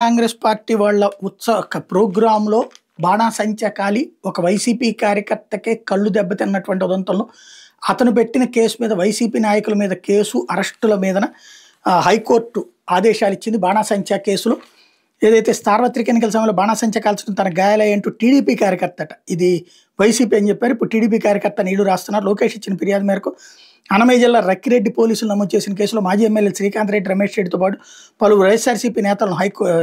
Congress party వాళ్ళ ప్రోగ్రాంలో బాణాసంచా కాలి ఒక వైసీపీ కార్యకర్తకే కళ్ళు దెబ్బతిన్నటువంటి ఉదంతంలో అతను పెట్టిన కేసు మీద వైసీపీ నాయకుల మీద కేసు అరెస్టుల మీదన హైకోర్టు ఆదేశాలు ఇచ్చింది. బాణాసంచా కేసులో ఏదైతే సార్వత్రిక ఎన్నికల సమయంలో బాణాసంచా కాల్చడం తన గాయాలయ్యంటూ టీడీపీ కార్యకర్తట, ఇది వైసీపీ అని చెప్పారు. ఇప్పుడు టీడీపీ కార్యకర్త నీళ్లు రాస్తున్నారు. లోకేష్ ఇచ్చిన ఫిర్యాదు మేరకు అన్నమయ్య జిల్లా రక్కిరెడ్డి పోలీసులు నమోదు చేసిన కేసులో మాజీ ఎమ్మెల్యే శ్రీకాంత్ రెడ్డి, రమేష్ రెడ్డితో పాటు పలువురు వైఎస్ఆర్సీపీ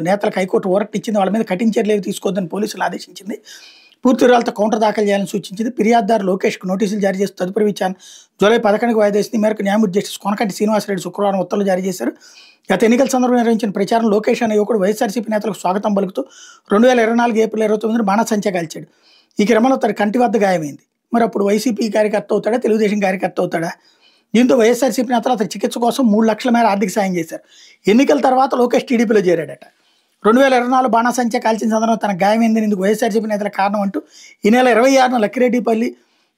నేతలకు హైకోర్టు వారెంట్ ఇచ్చింది. వాళ్ళ మీద కఠిన చర్యలు తీసుకోవద్దని పోలీసులు ఆదేశించింది. పూర్తి వివరాలతో కౌంటర్ దాఖలు చేయాలని సూచించింది. ఫిర్యాదుదారు లోకేష్కు నోటీసులు జారీ చేసి తదుపరి విచారణ జూలై 11కు వాయిదా వేసింది. మేరకు న్యాయమూర్తి జస్టిస్ కొనకంటి శ్రీనివాసరెడ్డి శుక్రవారం ఉత్తర్వులు జారీ చేశారు. గత ఎన్నికల సందర్భంగా నిర్వహించిన ప్రచారం లోకేష్ అనే యువకుడు వైఎస్ఆర్సీపీ నేతలకు స్వాగతం పలుకుతూ 2024 ఏప్రిల్ 29న బాణాసంచా కాల్చాడు. ఈ క్రమంలో తన కంటి వద్ద గాయమైంది. మరి అప్పుడు వైసీపీ కార్యకర్త అవుతాడా, తెలుగుదేశం కార్యకర్త అవుతాడా? దీంతో వైఎస్ఆర్సీపీ నేతలు అతని చికిత్స కోసం 3 లక్షల మేర ఆర్థిక సాయం చేశారు. ఎన్నికల తర్వాత లోకేష్ టీడీపీలో చేరాడట. 2024 బాణాసంచా కాల్చిన సందర్భంగా తన గాయమైందని ఇందుకు వైఎస్ఆర్సీపీ నేతల కారణం అంటూ ఈ నెల 26న లక్కిరెడ్డిపల్లి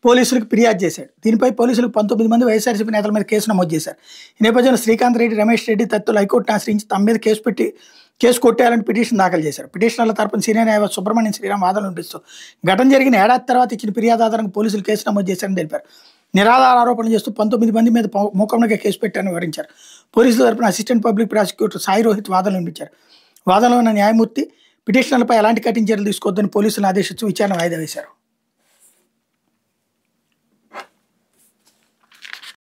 పోలీసులకు ఫిర్యాదు చేశాడు. దీనిపై పోలీసులకు 19 మంది వైఎస్ఆర్సీపీ నేతల మీద కేసు నమోదు చేశారు. ఈ నేపథ్యంలో శ్రీకాంత్ రెడ్డి, రమేష్ రెడ్డి తత్తులు హైకోర్టును ఆశ్రయించి తమ మీద కేసు కొట్టేయాలని పిటిషన్ దాఖలు చేశారు. పిటిషనర్ల తరపున సీనియర్ న్యాయవాది సుబ్రహ్మణ్యం శ్రీరామ్ వాదనలు వినిపిస్తూ ఘటన జరిగిన ఏడాది తర్వాత ఇచ్చిన ఫిర్యాదు ఆధారంగా పోలీసులు కేసు నమోదు చేశారని తెలిపారు. నిరాధార ఆరోపణలు చేస్తూ 19 మంది మీద మూకంగా కేసు పెట్టారని వివరించారు. పోలీసుల తరపున assistant public prosecutor Sai Rohit వాదనలు వినిపించారు. వాదనలో ఉన్న న్యాయమూర్తి పిటిషనర్లపై ఎలాంటి కఠిన చర్యలు తీసుకోవద్దని పోలీసులను ఆదేశించి విచారణ వాయిదా వేశారు.